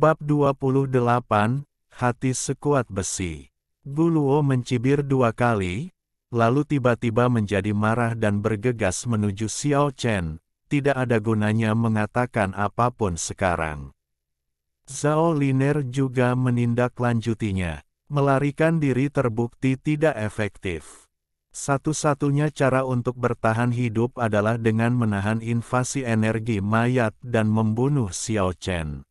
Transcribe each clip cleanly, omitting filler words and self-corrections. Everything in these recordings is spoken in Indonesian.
Bab 28, Hati Sekuat Besi. Guluo mencibir 2 kali, lalu tiba-tiba menjadi marah dan bergegas menuju Xiao Chen. Tidak ada gunanya mengatakan apapun sekarang. Zhao Liner juga menindaklanjutinya. Melarikan diri terbukti tidak efektif. Satu-satunya cara untuk bertahan hidup adalah dengan menahan invasi energi mayat dan membunuh Xiao Chen.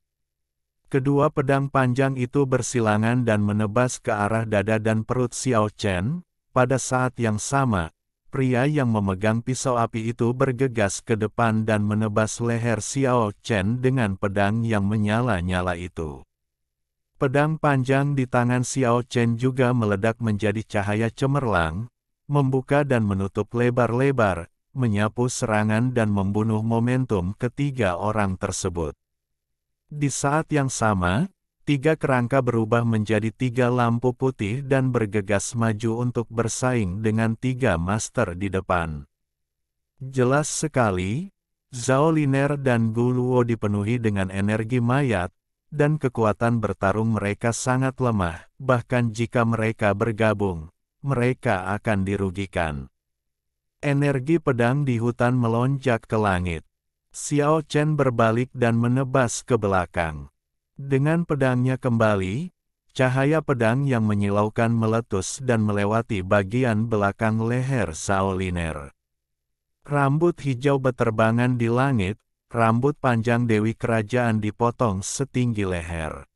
Kedua pedang panjang itu bersilangan dan menebas ke arah dada dan perut Xiao Chen. Pada saat yang sama, pria yang memegang pisau api itu bergegas ke depan dan menebas leher Xiao Chen dengan pedang yang menyala-nyala itu. Pedang panjang di tangan Xiao Chen juga meledak menjadi cahaya cemerlang, membuka dan menutup lebar-lebar, menyapu serangan dan membunuh momentum ketiga orang tersebut. Di saat yang sama, 3 kerangka berubah menjadi 3 lampu putih dan bergegas maju untuk bersaing dengan 3 master di depan. Jelas sekali, Zhao Liner dan Guluo dipenuhi dengan energi mayat, dan kekuatan bertarung mereka sangat lemah, bahkan jika mereka bergabung, mereka akan dirugikan. Energi pedang di hutan melonjak ke langit. Xiao Chen berbalik dan menebas ke belakang. Dengan pedangnya kembali, cahaya pedang yang menyilaukan meletus dan melewati bagian belakang leher Zhao Liner. Rambut hijau beterbangan di langit, rambut panjang Dewi Kerajaan dipotong setinggi leher.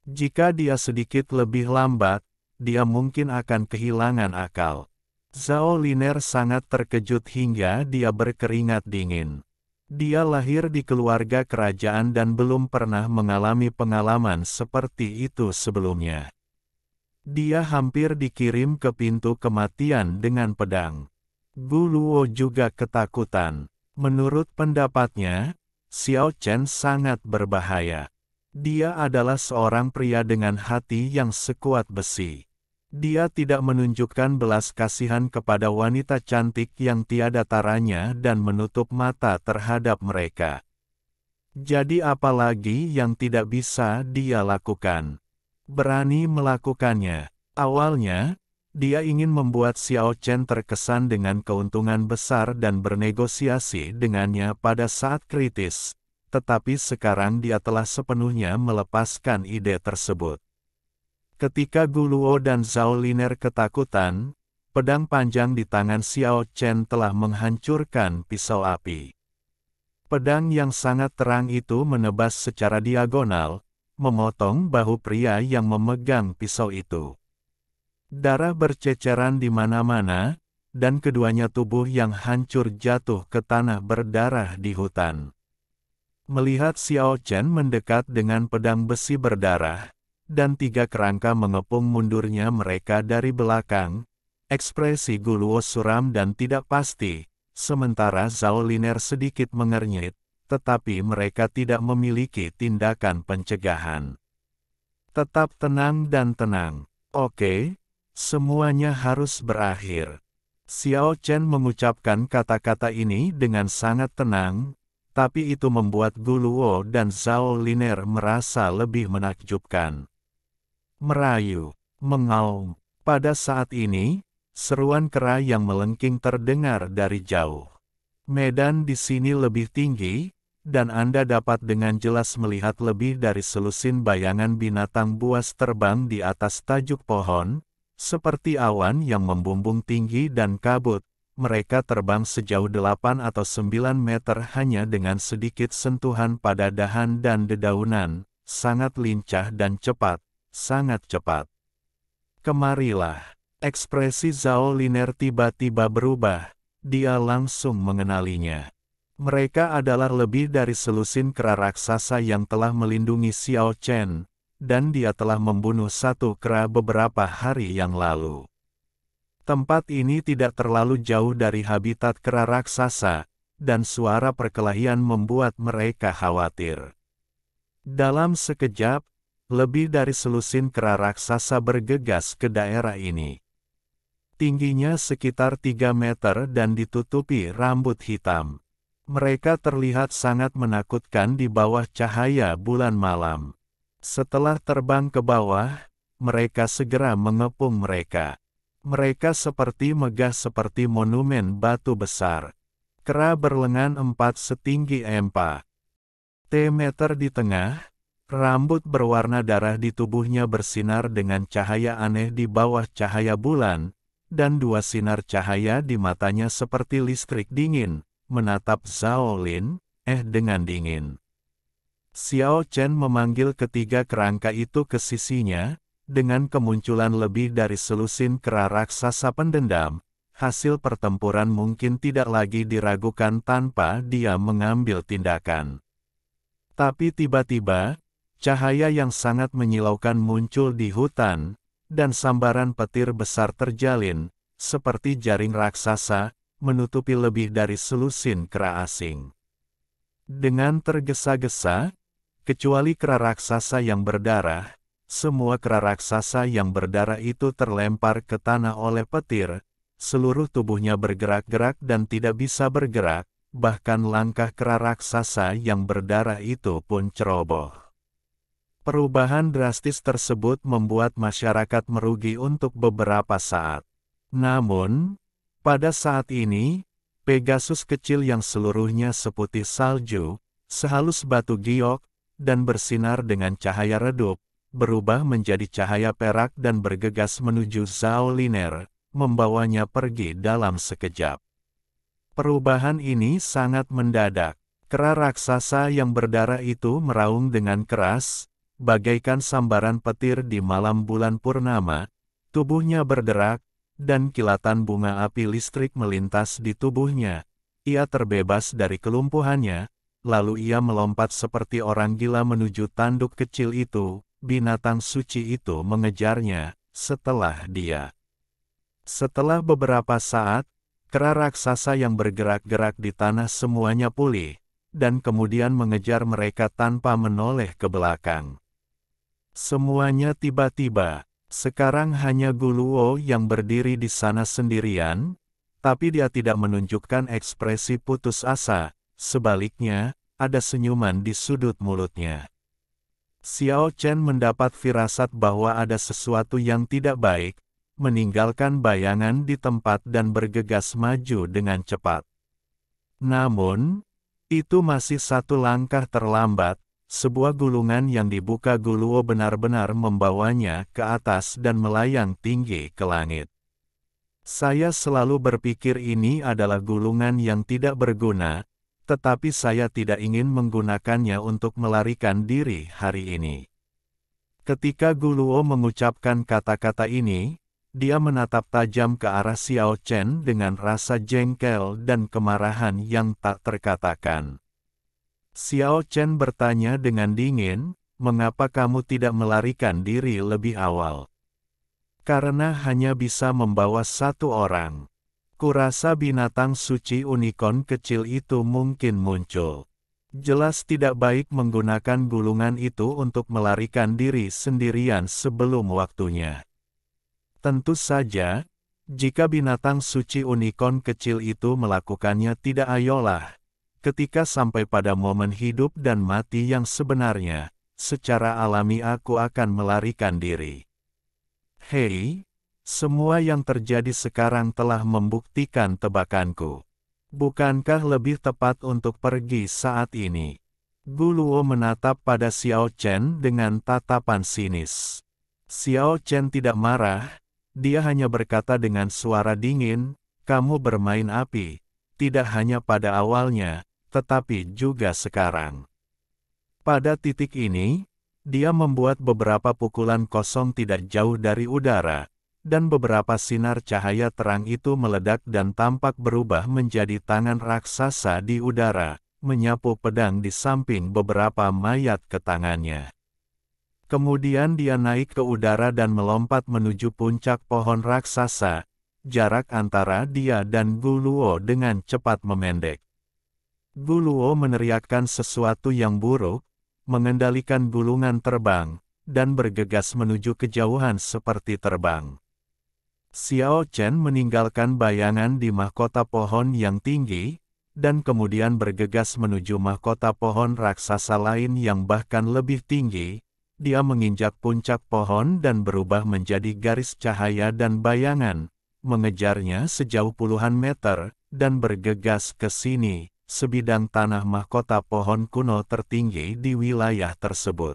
Jika dia sedikit lebih lambat, dia mungkin akan kehilangan akal. Zhao Liner sangat terkejut hingga dia berkeringat dingin. Dia lahir di keluarga kerajaan dan belum pernah mengalami pengalaman seperti itu sebelumnya. Dia hampir dikirim ke pintu kematian dengan pedang. Guluo juga ketakutan. Menurut pendapatnya, Xiao Chen sangat berbahaya. Dia adalah seorang pria dengan hati yang sekuat besi. Dia tidak menunjukkan belas kasihan kepada wanita cantik yang tiada taranya dan menutup mata terhadap mereka. Jadi apalagi yang tidak bisa dia lakukan? Berani melakukannya. Awalnya, dia ingin membuat Xiao Chen terkesan dengan keuntungan besar dan bernegosiasi dengannya pada saat kritis, tetapi sekarang dia telah sepenuhnya melepaskan ide tersebut. Ketika Guluo dan Zhao Liner ketakutan, pedang panjang di tangan Xiao Chen telah menghancurkan pisau api. Pedang yang sangat terang itu menebas secara diagonal, memotong bahu pria yang memegang pisau itu. Darah berceceran di mana-mana, dan keduanya tubuh yang hancur jatuh ke tanah berdarah di hutan. Melihat Xiao Chen mendekat dengan pedang besi berdarah, dan 3 kerangka mengepung mundurnya mereka dari belakang, ekspresi Guluo suram dan tidak pasti, sementara Zhao Liner sedikit mengernyit, tetapi mereka tidak memiliki tindakan pencegahan. Tetap tenang dan tenang. Oke, semuanya harus berakhir. Xiao Chen mengucapkan kata-kata ini dengan sangat tenang, tapi itu membuat Guluo dan Zhao Liner merasa lebih menakjubkan. Merayu, mengaum. Pada saat ini, seruan kera yang melengking terdengar dari jauh. Medan di sini lebih tinggi, dan Anda dapat dengan jelas melihat lebih dari selusin bayangan binatang buas terbang di atas tajuk pohon, seperti awan yang membumbung tinggi dan kabut. Mereka terbang sejauh 8 atau 9 meter hanya dengan sedikit sentuhan pada dahan dan dedaunan, sangat lincah dan cepat. Sangat cepat. Kemarilah. Ekspresi Zhao Liner tiba-tiba berubah. Dia langsung mengenalinya. Mereka adalah lebih dari selusin kera raksasa yang telah melindungi Xiao Chen, dan dia telah membunuh 1 kera beberapa hari yang lalu. Tempat ini tidak terlalu jauh dari habitat kera raksasa, dan suara perkelahian membuat mereka khawatir. Dalam sekejap, lebih dari selusin kera raksasa bergegas ke daerah ini. Tingginya sekitar 3 meter dan ditutupi rambut hitam. Mereka terlihat sangat menakutkan di bawah cahaya bulan malam. Setelah terbang ke bawah, mereka segera mengepung mereka. Mereka seperti megah seperti monumen batu besar. Kera berlengan 4 setinggi empa. Meter di tengah, rambut berwarna darah di tubuhnya bersinar dengan cahaya aneh di bawah cahaya bulan, dan 2 sinar cahaya di matanya seperti listrik dingin, menatap Zhao Lin, dengan dingin. Xiao Chen memanggil ketiga kerangka itu ke sisinya, dengan kemunculan lebih dari selusin kera raksasa pendendam, hasil pertempuran mungkin tidak lagi diragukan tanpa dia mengambil tindakan. Tapi tiba-tiba, cahaya yang sangat menyilaukan muncul di hutan, dan sambaran petir besar terjalin, seperti jaring raksasa, menutupi lebih dari selusin kera asing. Dengan tergesa-gesa, kecuali kera raksasa yang berdarah, semua kera raksasa yang berdarah itu terlempar ke tanah oleh petir, seluruh tubuhnya bergerak-gerak dan tidak bisa bergerak, bahkan langkah kera raksasa yang berdarah itu pun ceroboh. Perubahan drastis tersebut membuat masyarakat merugi untuk beberapa saat. Namun, pada saat ini, Pegasus kecil yang seluruhnya seputih salju, sehalus batu giok, dan bersinar dengan cahaya redup, berubah menjadi cahaya perak dan bergegas menuju Zhao Liner, membawanya pergi dalam sekejap. Perubahan ini sangat mendadak. Kera raksasa yang berdarah itu meraung dengan keras, bagaikan sambaran petir di malam bulan purnama, tubuhnya berderak, dan kilatan bunga api listrik melintas di tubuhnya. Ia terbebas dari kelumpuhannya, lalu ia melompat seperti orang gila menuju tanduk kecil itu, binatang suci itu mengejarnya, setelah beberapa saat, kera raksasa yang bergerak-gerak di tanah semuanya pulih, dan kemudian mengejar mereka tanpa menoleh ke belakang. Semuanya tiba-tiba, sekarang hanya Guluo yang berdiri di sana sendirian, tapi dia tidak menunjukkan ekspresi putus asa, sebaliknya, ada senyuman di sudut mulutnya. Xiao Chen mendapat firasat bahwa ada sesuatu yang tidak baik, meninggalkan bayangan di tempat dan bergegas maju dengan cepat. Namun, itu masih satu langkah terlambat, sebuah gulungan yang dibuka Guluo benar-benar membawanya ke atas dan melayang tinggi ke langit. Saya selalu berpikir ini adalah gulungan yang tidak berguna, tetapi saya tidak ingin menggunakannya untuk melarikan diri hari ini. Ketika Guluo mengucapkan kata-kata ini, dia menatap tajam ke arah Xiao Chen dengan rasa jengkel dan kemarahan yang tak terkatakan. Xiao Chen bertanya dengan dingin, "Mengapa kamu tidak melarikan diri lebih awal?" "Karena hanya bisa membawa satu orang. Kurasa binatang suci unicorn kecil itu mungkin muncul. Jelas tidak baik menggunakan gulungan itu untuk melarikan diri sendirian sebelum waktunya. Tentu saja, jika binatang suci unicorn kecil itu melakukannya tidak ayolah. Ketika sampai pada momen hidup dan mati yang sebenarnya, secara alami aku akan melarikan diri. Hei! Semua yang terjadi sekarang telah membuktikan tebakanku. Bukankah lebih tepat untuk pergi saat ini?" Guluo menatap pada Xiao Chen dengan tatapan sinis. Xiao Chen tidak marah, dia hanya berkata dengan suara dingin, "Kamu bermain api, tidak hanya pada awalnya, tetapi juga sekarang." Pada titik ini, dia membuat beberapa pukulan kosong tidak jauh dari udara, dan beberapa sinar cahaya terang itu meledak dan tampak berubah menjadi tangan raksasa di udara, menyapu pedang di samping beberapa mayat ke tangannya. Kemudian dia naik ke udara dan melompat menuju puncak pohon raksasa, jarak antara dia dan Guluo dengan cepat memendek. Guluo meneriakkan sesuatu yang buruk, mengendalikan gulungan terbang, dan bergegas menuju kejauhan seperti terbang. Xiao Chen meninggalkan bayangan di mahkota pohon yang tinggi, dan kemudian bergegas menuju mahkota pohon raksasa lain yang bahkan lebih tinggi, dia menginjak puncak pohon dan berubah menjadi garis cahaya dan bayangan, mengejarnya sejauh puluhan meter, dan bergegas ke sini, sebidang tanah mahkota pohon kuno tertinggi di wilayah tersebut.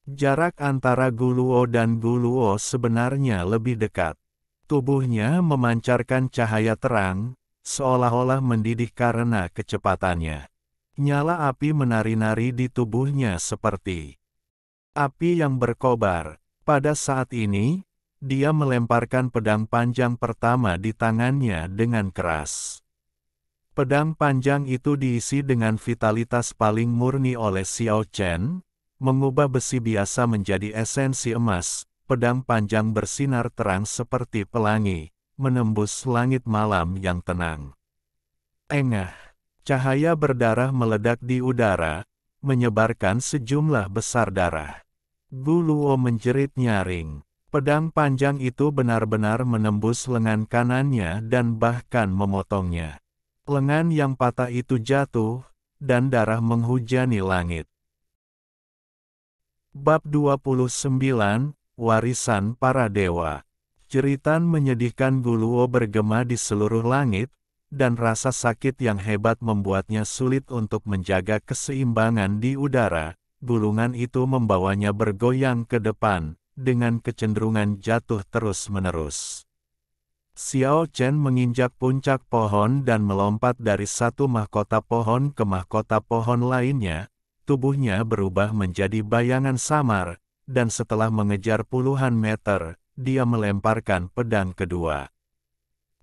Jarak antara Guluo dan Guluo sebenarnya lebih dekat. Tubuhnya memancarkan cahaya terang, seolah-olah mendidih karena kecepatannya. Nyala api menari-nari di tubuhnya seperti api yang berkobar. Pada saat ini, dia melemparkan pedang panjang pertama di tangannya dengan keras. Pedang panjang itu diisi dengan vitalitas paling murni oleh Xiao Chen, mengubah besi biasa menjadi esensi emas. Pedang panjang bersinar terang seperti pelangi, menembus langit malam yang tenang. Engah, cahaya berdarah meledak di udara, menyebarkan sejumlah besar darah. Guluo menjerit nyaring. Pedang panjang itu benar-benar menembus lengan kanannya dan bahkan memotongnya. Lengan yang patah itu jatuh, dan darah menghujani langit. Bab 29, Warisan Para Dewa. Jeritan menyedihkan Guluo bergema di seluruh langit, dan rasa sakit yang hebat membuatnya sulit untuk menjaga keseimbangan di udara. Gulungan itu membawanya bergoyang ke depan, dengan kecenderungan jatuh terus-menerus. Xiao Chen menginjak puncak pohon dan melompat dari satu mahkota pohon ke mahkota pohon lainnya. Tubuhnya berubah menjadi bayangan samar, dan setelah mengejar puluhan meter, dia melemparkan pedang kedua.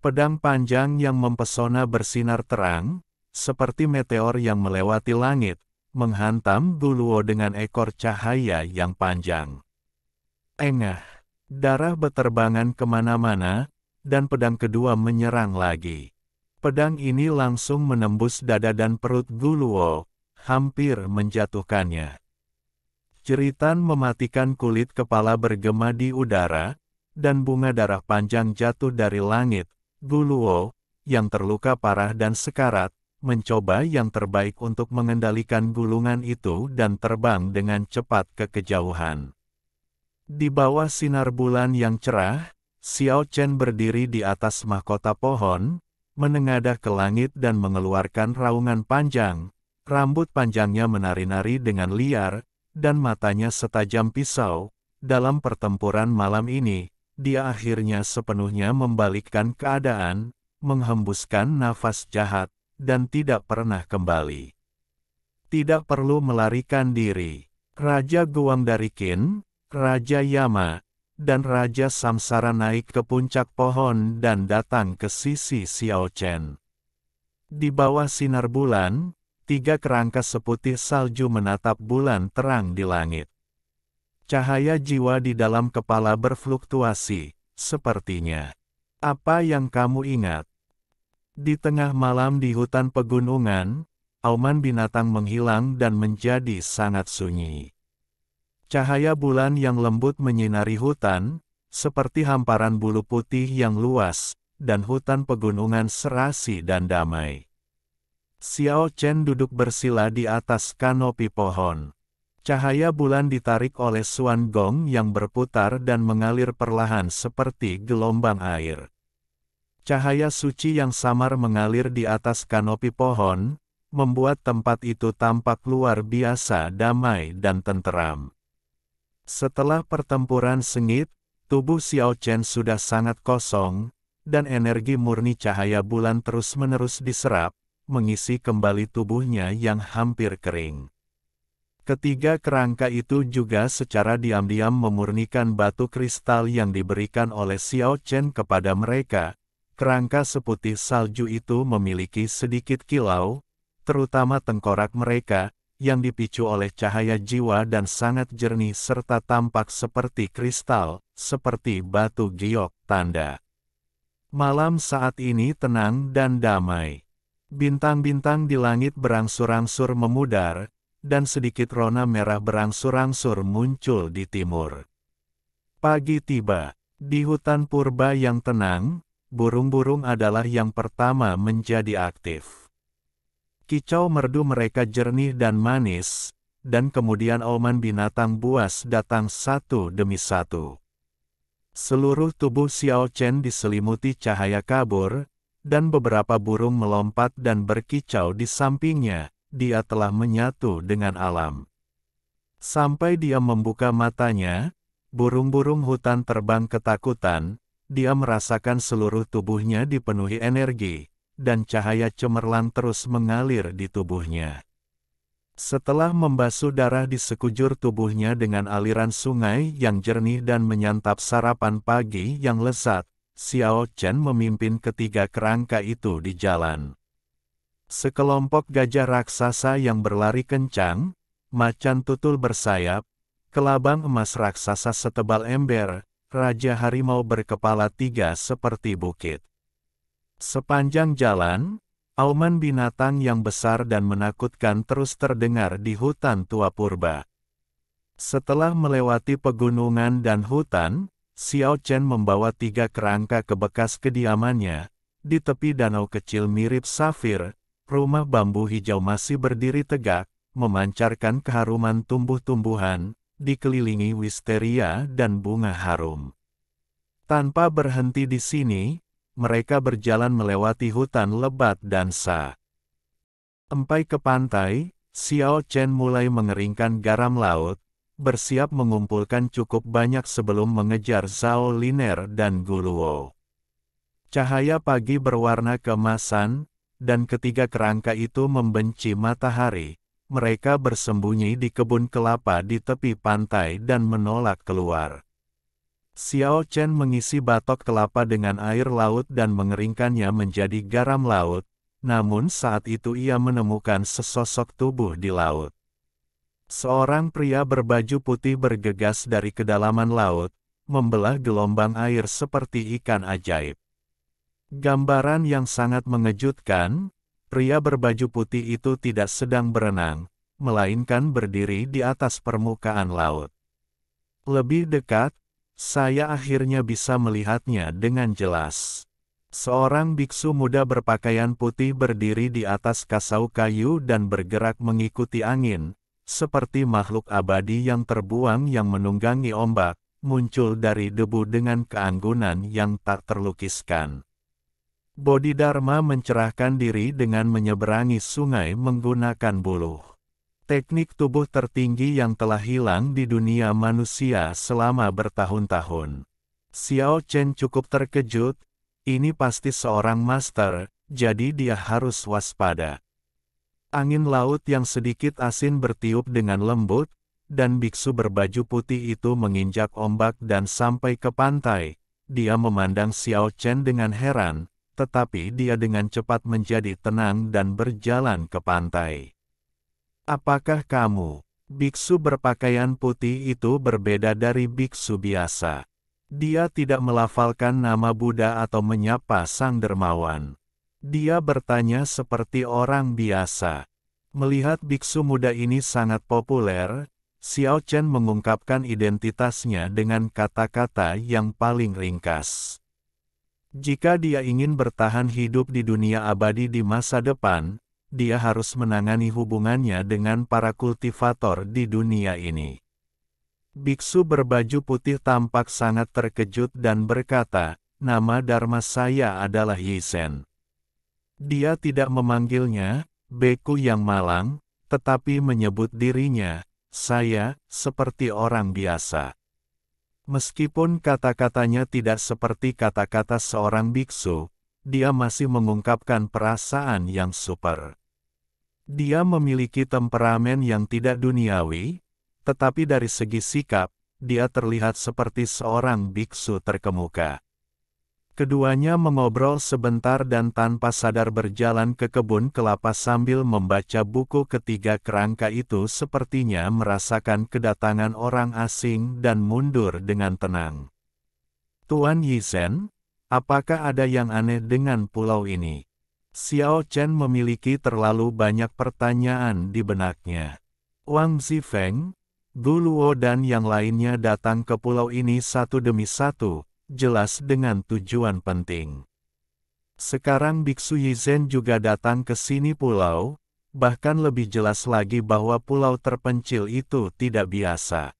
Pedang panjang yang mempesona bersinar terang, seperti meteor yang melewati langit, menghantam Guluo dengan ekor cahaya yang panjang. Engah, darah beterbangan kemana-mana, dan pedang kedua menyerang lagi. Pedang ini langsung menembus dada dan perut Guluo, hampir menjatuhkannya. Jeritan mematikan kulit kepala bergema di udara, dan bunga darah panjang jatuh dari langit. Guluo, yang terluka parah dan sekarat, mencoba yang terbaik untuk mengendalikan gulungan itu dan terbang dengan cepat ke kejauhan. Di bawah sinar bulan yang cerah, Xiao Chen berdiri di atas mahkota pohon, menengadah ke langit dan mengeluarkan raungan panjang. Rambut panjangnya menari-nari dengan liar, dan matanya setajam pisau. Dalam pertempuran malam ini, dia akhirnya sepenuhnya membalikkan keadaan, menghembuskan nafas jahat, dan tidak pernah kembali. Tidak perlu melarikan diri. Raja Guangdari Qin, Raja Yama, dan Raja Samsara naik ke puncak pohon dan datang ke sisi Xiao Chen. Di bawah sinar bulan, 3 kerangka seputih salju menatap bulan terang di langit. Cahaya jiwa di dalam kepala berfluktuasi, sepertinya. Apa yang kamu ingat? Di tengah malam di hutan pegunungan, auman binatang menghilang dan menjadi sangat sunyi. Cahaya bulan yang lembut menyinari hutan, seperti hamparan bulu putih yang luas, dan hutan pegunungan serasi dan damai. Xiao Chen duduk bersila di atas kanopi pohon. Cahaya bulan ditarik oleh Suan Gong yang berputar dan mengalir perlahan seperti gelombang air. Cahaya suci yang samar mengalir di atas kanopi pohon, membuat tempat itu tampak luar biasa damai dan tenteram. Setelah pertempuran sengit, tubuh Xiao Chen sudah sangat kosong, dan energi murni cahaya bulan terus-menerus diserap, mengisi kembali tubuhnya yang hampir kering. Ketiga kerangka itu juga secara diam-diam memurnikan batu kristal yang diberikan oleh Xiao Chen kepada mereka. Kerangka seputih salju itu memiliki sedikit kilau, terutama tengkorak mereka, yang dipicu oleh cahaya jiwa dan sangat jernih serta tampak seperti kristal, seperti batu giok tanda. Malam saat ini tenang dan damai. Bintang-bintang di langit berangsur-angsur memudar, dan sedikit rona merah berangsur-angsur muncul di timur. Pagi tiba. Di hutan purba yang tenang, burung-burung adalah yang pertama menjadi aktif. Kicau merdu mereka jernih dan manis, dan kemudian auman binatang buas datang satu demi satu. Seluruh tubuh Xiao Chen diselimuti cahaya kabur, dan beberapa burung melompat dan berkicau di sampingnya. Dia telah menyatu dengan alam. Sampai dia membuka matanya, burung-burung hutan terbang ketakutan. Dia merasakan seluruh tubuhnya dipenuhi energi, dan cahaya cemerlang terus mengalir di tubuhnya. Setelah membasuh darah di sekujur tubuhnya dengan aliran sungai yang jernih dan menyantap sarapan pagi yang lezat, Xiao Chen memimpin ketiga kerangka itu di jalan. Sekelompok gajah raksasa yang berlari kencang, macan tutul bersayap, kelabang emas raksasa setebal ember, raja harimau berkepala tiga seperti bukit. Sepanjang jalan, auman binatang yang besar dan menakutkan terus terdengar di hutan tua purba. Setelah melewati pegunungan dan hutan, Xiao Chen membawa tiga kerangka ke bekas kediamannya. Di tepi danau kecil mirip safir, rumah bambu hijau masih berdiri tegak, memancarkan keharuman tumbuh-tumbuhan, dikelilingi wisteria dan bunga harum. Tanpa berhenti di sini, mereka berjalan melewati hutan lebat dan sampai ke pantai. Xiao Chen mulai mengeringkan garam laut, bersiap mengumpulkan cukup banyak sebelum mengejar Zhao Liner dan Guluo. Cahaya pagi berwarna keemasan, dan ketiga kerangka itu membenci matahari. Mereka bersembunyi di kebun kelapa di tepi pantai dan menolak keluar. Xiao Chen mengisi batok kelapa dengan air laut dan mengeringkannya menjadi garam laut, namun saat itu ia menemukan sesosok tubuh di laut. Seorang pria berbaju putih bergegas dari kedalaman laut, membelah gelombang air seperti ikan ajaib. Gambaran yang sangat mengejutkan, pria berbaju putih itu tidak sedang berenang, melainkan berdiri di atas permukaan laut. Lebih dekat, saya akhirnya bisa melihatnya dengan jelas. Seorang biksu muda berpakaian putih berdiri di atas kasau kayu dan bergerak mengikuti angin, seperti makhluk abadi yang terbuang yang menunggangi ombak, muncul dari debu dengan keanggunan yang tak terlukiskan. Bodhidharma mencerahkan diri dengan menyeberangi sungai menggunakan buluh. Teknik tubuh tertinggi yang telah hilang di dunia manusia selama bertahun-tahun. Xiao Chen cukup terkejut, ini pasti seorang master, jadi dia harus waspada. Angin laut yang sedikit asin bertiup dengan lembut, dan biksu berbaju putih itu menginjak ombak dan sampai ke pantai. Dia memandang Xiao Chen dengan heran, tetapi dia dengan cepat menjadi tenang dan berjalan ke pantai. Apakah kamu? Biksu berpakaian putih itu berbeda dari biksu biasa. Dia tidak melafalkan nama Buddha atau menyapa sang dermawan. Dia bertanya seperti orang biasa. Melihat biksu muda ini sangat populer, Xiao Chen mengungkapkan identitasnya dengan kata-kata yang paling ringkas. Jika dia ingin bertahan hidup di dunia abadi di masa depan, dia harus menangani hubungannya dengan para kultivator di dunia ini. Biksu berbaju putih tampak sangat terkejut dan berkata, "Nama dharma saya adalah Yizhen." Dia tidak memanggilnya beku yang malang, tetapi menyebut dirinya, "Saya," seperti orang biasa. Meskipun kata-katanya tidak seperti kata-kata seorang biksu, dia masih mengungkapkan perasaan yang super. Dia memiliki temperamen yang tidak duniawi, tetapi dari segi sikap, dia terlihat seperti seorang biksu terkemuka. Keduanya mengobrol sebentar dan tanpa sadar berjalan ke kebun kelapa sambil membaca buku. Ketiga kerangka itu sepertinya merasakan kedatangan orang asing dan mundur dengan tenang. "Tuan Yizhen, apakah ada yang aneh dengan pulau ini?" Xiao Chen memiliki terlalu banyak pertanyaan di benaknya. Wang Zifeng, Guluo dan yang lainnya datang ke pulau ini satu demi satu, jelas dengan tujuan penting. Sekarang biksu Yizhen juga datang ke sini pulau, bahkan lebih jelas lagi bahwa pulau terpencil itu tidak biasa.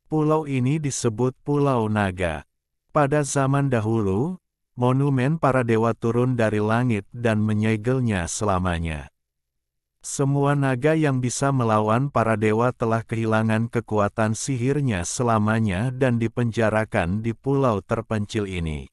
Pulau ini disebut Pulau Naga. Pada zaman dahulu, monumen para dewa turun dari langit dan menyegelnya selamanya. Semua naga yang bisa melawan para dewa telah kehilangan kekuatan sihirnya selamanya dan dipenjarakan di pulau terpencil ini.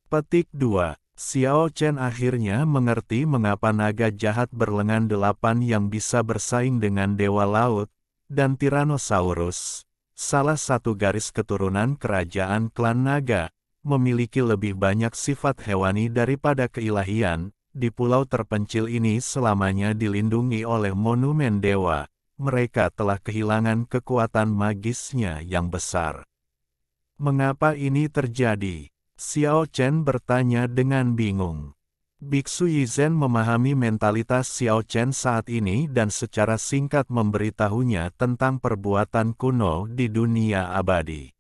Petik 2. Xiao Chen akhirnya mengerti mengapa naga jahat berlengan 8 yang bisa bersaing dengan dewa laut, dan Tyrannosaurus, salah satu garis keturunan kerajaan klan naga, memiliki lebih banyak sifat hewani daripada keilahian. Di pulau terpencil ini selamanya dilindungi oleh monumen dewa, mereka telah kehilangan kekuatan magisnya yang besar. Mengapa ini terjadi? Xiao Chen bertanya dengan bingung. Biksu Yizhen memahami mentalitas Xiao Chen saat ini dan secara singkat memberitahunya tentang perbuatan kuno di dunia abadi.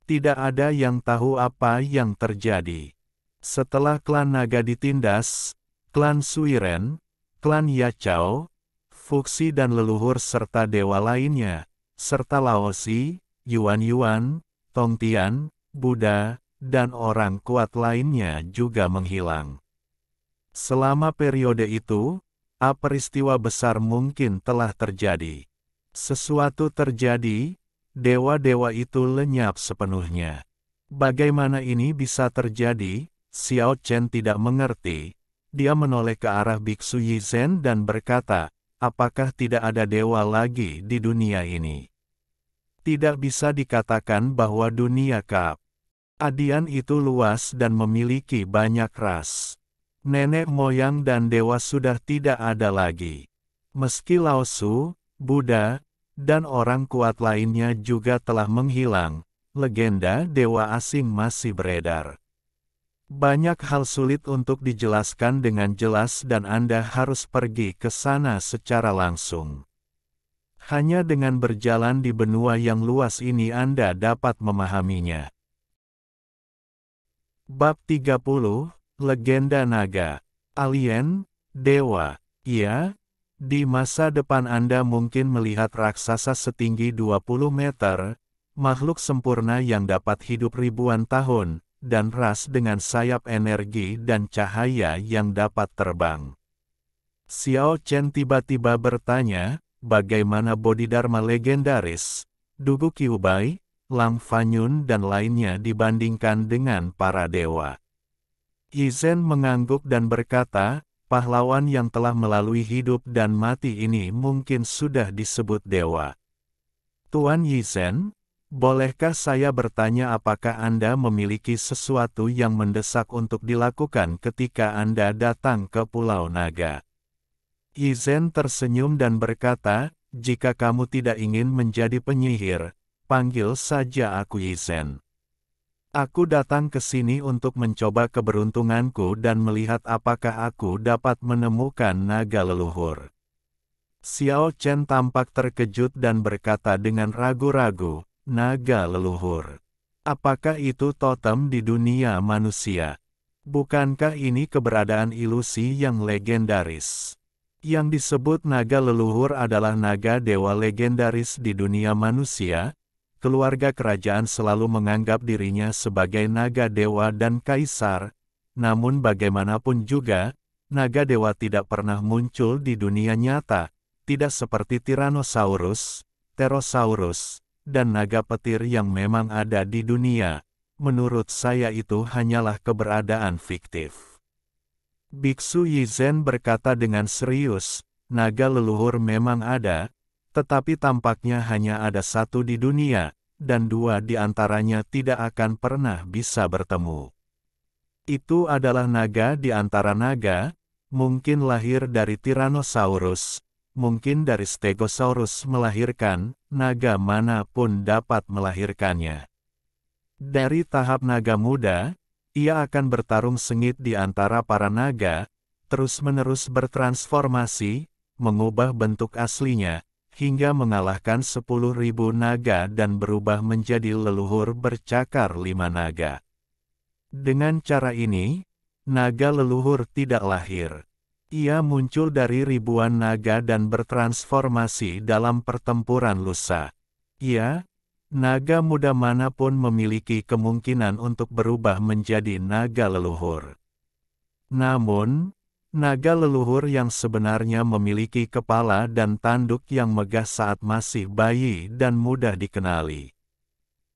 Tidak ada yang tahu apa yang terjadi. Setelah klan naga ditindas, klan Suiren, klan Yachao, Fuxi dan leluhur serta dewa lainnya, serta Laozi, Yuan, Tongtian, Buddha, dan orang kuat lainnya juga menghilang. Selama periode itu, peristiwa besar mungkin telah terjadi. Sesuatu terjadi, dewa-dewa itu lenyap sepenuhnya. Bagaimana ini bisa terjadi? Xiao Chen tidak mengerti. Dia menoleh ke arah Biksu Yizhen dan berkata, apakah tidak ada dewa lagi di dunia ini? Tidak bisa dikatakan bahwa dunia keabadian itu luas dan memiliki banyak ras. Nenek moyang dan dewa sudah tidak ada lagi. Meski Lao Tzu, Buddha, dan orang kuat lainnya juga telah menghilang, legenda dewa asing masih beredar. Banyak hal sulit untuk dijelaskan dengan jelas dan Anda harus pergi ke sana secara langsung. Hanya dengan berjalan di benua yang luas ini Anda dapat memahaminya. Bab 30, Legenda Naga. Alien, Dewa. Ya, di masa depan Anda mungkin melihat raksasa setinggi 20 meter, makhluk sempurna yang dapat hidup ribuan tahun, dan ras dengan sayap energi dan cahaya yang dapat terbang. Xiao Chen tiba-tiba bertanya, bagaimana Bodhidharma legendaris, Dugu Qiubai, Lang Fanyun dan lainnya dibandingkan dengan para dewa? Yizhen mengangguk dan berkata, pahlawan yang telah melalui hidup dan mati ini mungkin sudah disebut dewa. Tuan Yizhen, bolehkah saya bertanya apakah Anda memiliki sesuatu yang mendesak untuk dilakukan ketika Anda datang ke Pulau Naga? Yizhen tersenyum dan berkata, jika kamu tidak ingin menjadi penyihir, panggil saja aku Yizhen. Aku datang ke sini untuk mencoba keberuntunganku dan melihat apakah aku dapat menemukan naga leluhur. Xiao Chen tampak terkejut dan berkata dengan ragu-ragu, naga leluhur. Apakah itu totem di dunia manusia? Bukankah ini keberadaan ilusi yang legendaris? Yang disebut naga leluhur adalah naga dewa legendaris di dunia manusia. Keluarga kerajaan selalu menganggap dirinya sebagai naga dewa dan kaisar. Namun bagaimanapun juga, naga dewa tidak pernah muncul di dunia nyata. Tidak seperti Tyrannosaurus, Pterosaurus, dan naga petir yang memang ada di dunia. Menurut saya itu hanyalah keberadaan fiktif. Biksu Yizhen berkata dengan serius, naga leluhur memang ada, tetapi tampaknya hanya ada satu di dunia, dan dua di antaranya tidak akan pernah bisa bertemu. Itu adalah naga di antara naga, mungkin lahir dari Tyrannosaurus, mungkin dari Stegosaurus melahirkan, naga manapun dapat melahirkannya. Dari tahap naga muda, ia akan bertarung sengit di antara para naga, terus-menerus bertransformasi, mengubah bentuk aslinya, hingga mengalahkan 10.000 naga dan berubah menjadi leluhur bercakar 5 naga. Dengan cara ini, naga leluhur tidak lahir. Ia muncul dari ribuan naga dan bertransformasi dalam pertempuran lusa. Ia, naga muda manapun memiliki kemungkinan untuk berubah menjadi naga leluhur. Namun, naga leluhur yang sebenarnya memiliki kepala dan tanduk yang megah saat masih bayi dan mudah dikenali.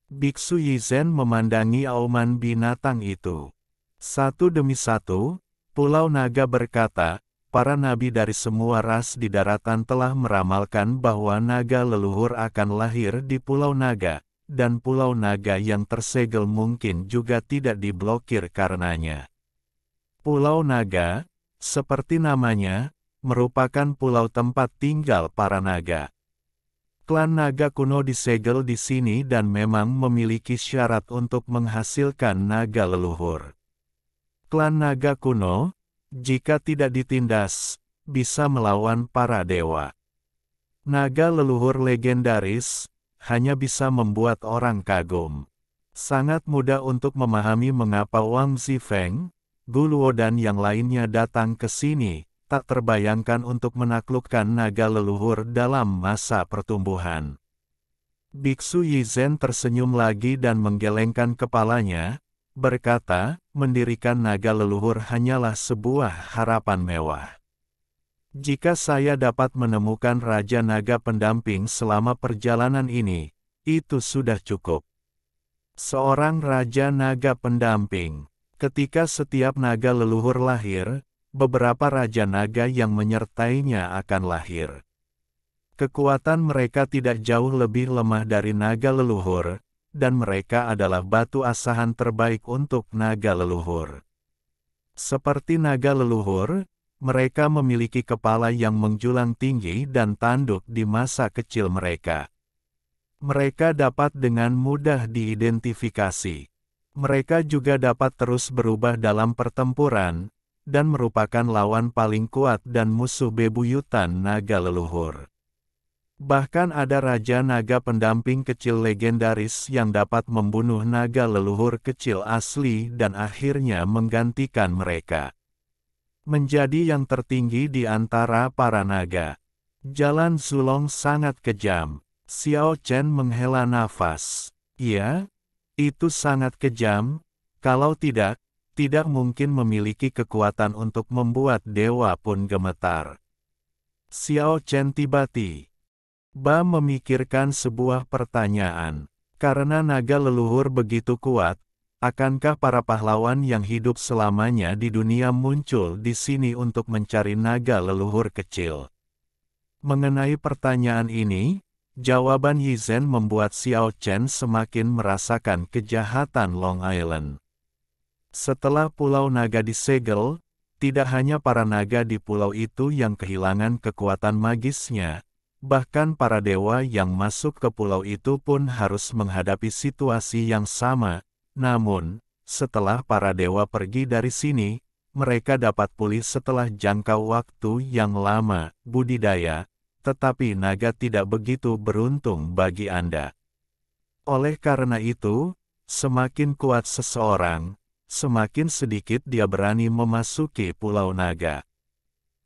Biksu Yizen memandangi auman binatang itu. Satu demi satu, Pulau Naga berkata, para nabi dari semua ras di daratan telah meramalkan bahwa naga leluhur akan lahir di Pulau Naga, dan Pulau Naga yang tersegel mungkin juga tidak diblokir karenanya. Pulau Naga, seperti namanya, merupakan pulau tempat tinggal para naga. Klan naga kuno disegel di sini dan memang memiliki syarat untuk menghasilkan naga leluhur. Klan naga kuno, jika tidak ditindas, bisa melawan para dewa. Naga leluhur legendaris, hanya bisa membuat orang kagum. Sangat mudah untuk memahami mengapa Wang Zifeng, Guluo dan yang lainnya datang ke sini, tak terbayangkan untuk menaklukkan naga leluhur dalam masa pertumbuhan. Biksu Yizen tersenyum lagi dan menggelengkan kepalanya, berkata, mendirikan naga leluhur hanyalah sebuah harapan mewah. Jika saya dapat menemukan Raja Naga pendamping selama perjalanan ini, itu sudah cukup. Seorang Raja Naga pendamping. Ketika setiap naga leluhur lahir, beberapa Raja Naga yang menyertainya akan lahir. Kekuatan mereka tidak jauh lebih lemah dari naga leluhur, dan mereka adalah batu asahan terbaik untuk naga leluhur. Seperti naga leluhur, mereka memiliki kepala yang menjulang tinggi dan tanduk di masa kecil mereka. Mereka dapat dengan mudah diidentifikasi. Mereka juga dapat terus berubah dalam pertempuran, dan merupakan lawan paling kuat dan musuh bebuyutan naga leluhur. Bahkan ada Raja Naga pendamping kecil legendaris yang dapat membunuh naga leluhur kecil asli dan akhirnya menggantikan mereka. Menjadi yang tertinggi di antara para naga. Jalan Zulong sangat kejam. Xiao Chen menghela nafas. Iya, itu sangat kejam. Kalau tidak mungkin memiliki kekuatan untuk membuat dewa pun gemetar. Xiao Chen tiba-tiba memikirkan sebuah pertanyaan. Karena naga leluhur begitu kuat, akankah para pahlawan yang hidup selamanya di dunia muncul di sini untuk mencari naga leluhur kecil? Mengenai pertanyaan ini, jawaban Yizen membuat Xiao Chen semakin merasakan kejahatan Long Island. Setelah Pulau Naga disegel, tidak hanya para naga di pulau itu yang kehilangan kekuatan magisnya, bahkan para dewa yang masuk ke pulau itu pun harus menghadapi situasi yang sama. Namun, setelah para dewa pergi dari sini, mereka dapat pulih setelah jangka waktu yang lama. Budidaya, tetapi naga tidak begitu beruntung bagi Anda. Oleh karena itu, semakin kuat seseorang, semakin sedikit dia berani memasuki Pulau Naga.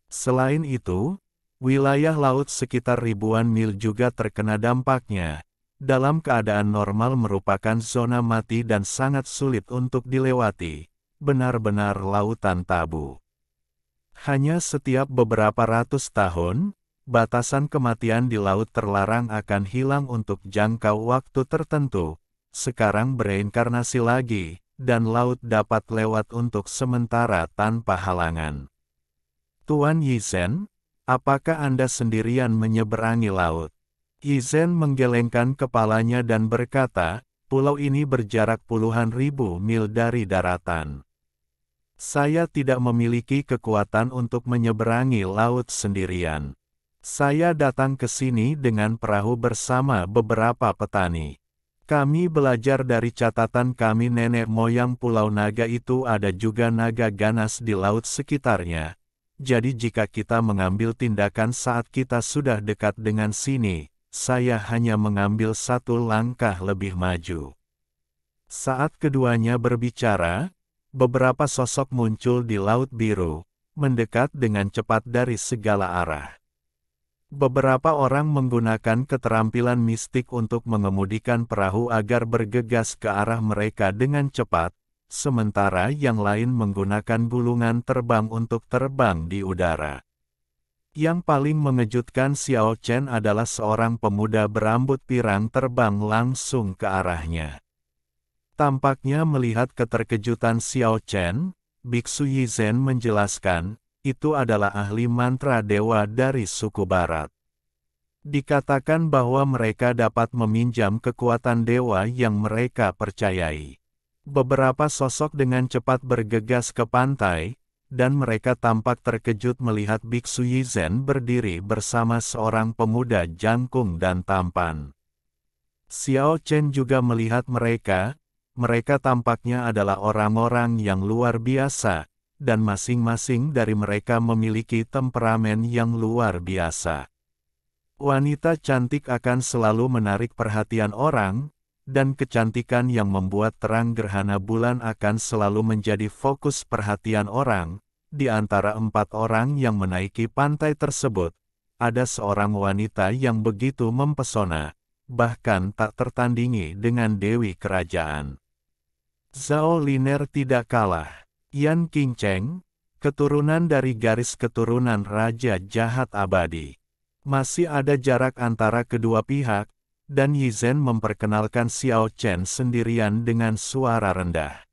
Selain itu, wilayah laut sekitar ribuan mil juga terkena dampaknya. Dalam keadaan normal merupakan zona mati dan sangat sulit untuk dilewati, benar-benar lautan tabu. Hanya setiap beberapa ratus tahun, batasan kematian di laut terlarang akan hilang untuk jangka waktu tertentu, sekarang bereinkarnasi lagi, dan laut dapat lewat untuk sementara tanpa halangan. Tuan Yizen, apakah Anda sendirian menyeberangi laut? Yizen menggelengkan kepalanya dan berkata, pulau ini berjarak puluhan ribu mil dari daratan. Saya tidak memiliki kekuatan untuk menyeberangi laut sendirian. Saya datang ke sini dengan perahu bersama beberapa petani. Kami belajar dari catatan kami nenek moyang Pulau Naga itu ada juga naga ganas di laut sekitarnya. Jadi jika kita mengambil tindakan saat kita sudah dekat dengan sini, saya hanya mengambil satu langkah lebih maju. Saat keduanya berbicara, beberapa sosok muncul di Laut Biru. mendekat dengan cepat dari segala arah. Beberapa orang menggunakan keterampilan mistik untuk mengemudikan perahu agar bergegas ke arah mereka dengan cepat, sementara yang lain menggunakan gulungan terbang untuk terbang di udara. Yang paling mengejutkan Xiao Chen adalah seorang pemuda berambut pirang terbang langsung ke arahnya. Tampaknya melihat keterkejutan Xiao Chen, Biksu Yizhen menjelaskan, itu adalah ahli mantra dewa dari suku barat. Dikatakan bahwa mereka dapat meminjam kekuatan dewa yang mereka percayai. Beberapa sosok dengan cepat bergegas ke pantai, dan mereka tampak terkejut melihat Biksu Yizhen berdiri bersama seorang pemuda jangkung dan tampan. Xiao Chen juga melihat mereka tampaknya adalah orang-orang yang luar biasa, dan masing-masing dari mereka memiliki temperamen yang luar biasa. Wanita cantik akan selalu menarik perhatian orang, dan kecantikan yang membuat terang gerhana bulan akan selalu menjadi fokus perhatian orang. Di antara 4 orang yang menaiki pantai tersebut, ada seorang wanita yang begitu mempesona, bahkan tak tertandingi dengan Dewi Kerajaan. Zhao Liner tidak kalah. Yan Qingcheng, keturunan dari garis keturunan Raja Jahat Abadi. Masih ada jarak antara kedua pihak, dan Yizhen memperkenalkan Xiao Chen sendirian dengan suara rendah.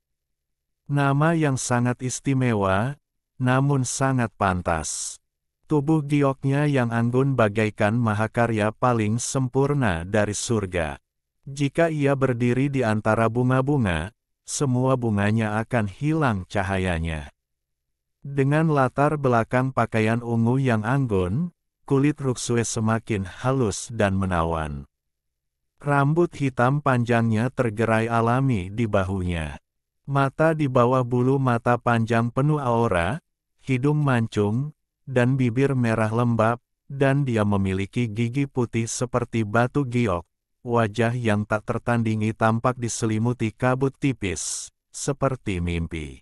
Nama yang sangat istimewa, namun sangat pantas. Tubuh gioknya yang anggun bagaikan mahakarya paling sempurna dari surga. Jika ia berdiri di antara bunga-bunga, semua bunganya akan hilang cahayanya. Dengan latar belakang pakaian ungu yang anggun, kulit Ruxue semakin halus dan menawan. Rambut hitam panjangnya tergerai alami di bahunya. Mata di bawah bulu mata panjang penuh aura, hidung mancung, dan bibir merah lembab, dan dia memiliki gigi putih seperti batu giok. Wajah yang tak tertandingi tampak diselimuti kabut tipis, seperti mimpi.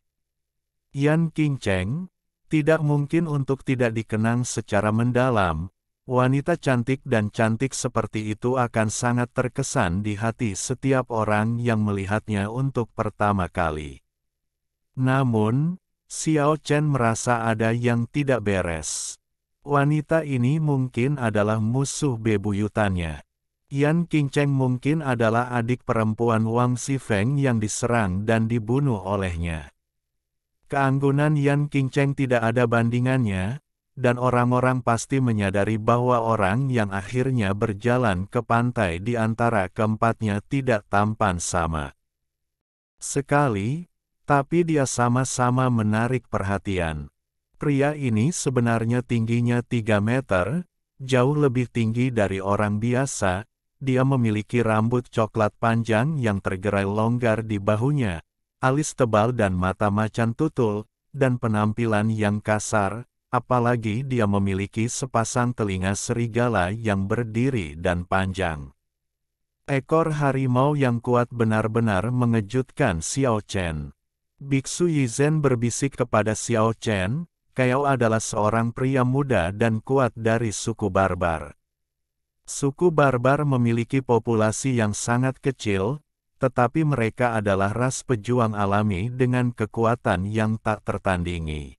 Yan Qingcheng, tidak mungkin untuk tidak dikenang secara mendalam, wanita cantik dan cantik seperti itu akan sangat terkesan di hati setiap orang yang melihatnya untuk pertama kali. Namun, Xiao Chen merasa ada yang tidak beres. Wanita ini mungkin adalah musuh bebuyutannya. Yan Qingcheng mungkin adalah adik perempuan Wang Xifeng yang diserang dan dibunuh olehnya. Keanggunan Yan Qingcheng tidak ada bandingannya, dan orang-orang pasti menyadari bahwa orang yang akhirnya berjalan ke pantai di antara keempatnya tidak tampan sama sekali, tapi dia sama-sama menarik perhatian. Pria ini sebenarnya tingginya 3 meter, jauh lebih tinggi dari orang biasa. Dia memiliki rambut coklat panjang yang tergerai longgar di bahunya, alis tebal dan mata macan tutul, dan penampilan yang kasar, apalagi dia memiliki sepasang telinga serigala yang berdiri dan panjang. Ekor harimau yang kuat benar-benar mengejutkan Xiao Chen. Biksu Yizhen berbisik kepada Xiao Chen, "Kau adalah seorang pria muda dan kuat dari suku barbar." Suku barbar memiliki populasi yang sangat kecil, tetapi mereka adalah ras pejuang alami dengan kekuatan yang tak tertandingi.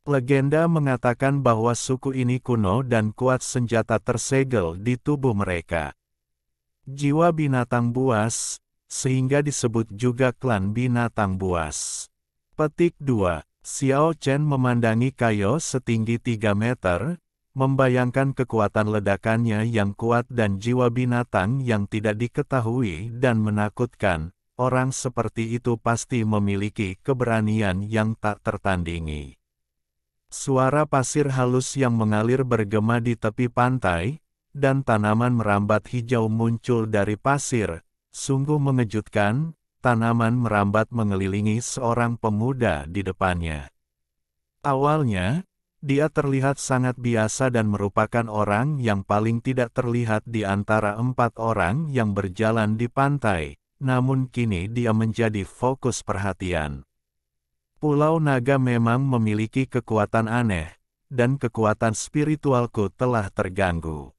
Legenda mengatakan bahwa suku ini kuno dan kuat senjata tersegel di tubuh mereka. Jiwa binatang buas, sehingga disebut juga klan binatang buas. Petik 2. Xiao Chen memandangi Kaio setinggi 3 meter, membayangkan kekuatan ledakannya yang kuat dan jiwa binatang yang tidak diketahui dan menakutkan. Orang seperti itu pasti memiliki keberanian yang tak tertandingi. Suara pasir halus yang mengalir bergema di tepi pantai, dan tanaman merambat hijau muncul dari pasir. Sungguh mengejutkan, tanaman merambat mengelilingi seorang pemuda di depannya. Awalnya, dia terlihat sangat biasa dan merupakan orang yang paling tidak terlihat di antara 4 orang yang berjalan di pantai, namun kini dia menjadi fokus perhatian. Pulau Naga memang memiliki kekuatan aneh, dan kekuatan spiritualku telah terganggu.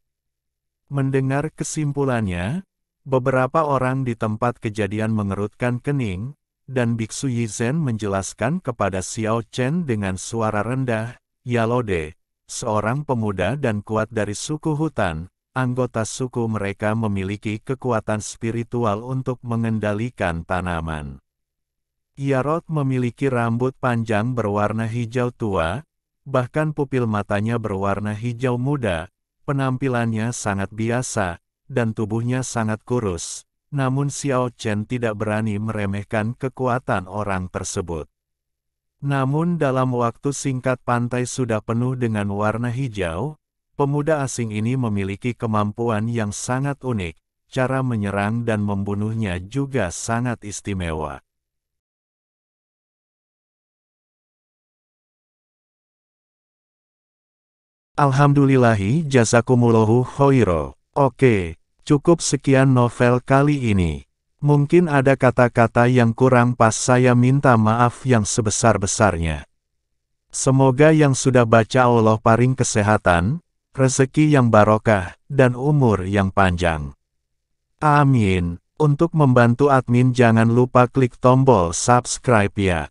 Mendengar kesimpulannya, beberapa orang di tempat kejadian mengerutkan kening, dan Biksu Yizhen menjelaskan kepada Xiao Chen dengan suara rendah, Yalode, seorang pemuda dan kuat dari suku hutan, anggota suku mereka memiliki kekuatan spiritual untuk mengendalikan tanaman. Yarod memiliki rambut panjang berwarna hijau tua, bahkan pupil matanya berwarna hijau muda, penampilannya sangat biasa, dan tubuhnya sangat kurus, namun Xiao Chen tidak berani meremehkan kekuatan orang tersebut. Namun dalam waktu singkat pantai sudah penuh dengan warna hijau, pemuda asing ini memiliki kemampuan yang sangat unik, cara menyerang dan membunuhnya juga sangat istimewa. Alhamdulillahi jazakumullahu khoiro. Oke, cukup sekian novel kali ini. Mungkin ada kata-kata yang kurang pas, saya minta maaf yang sebesar-besarnya. Semoga yang sudah baca Allah paring kesehatan, rezeki yang barokah, dan umur yang panjang. Amin. Untuk membantu admin jangan lupa klik tombol subscribe ya.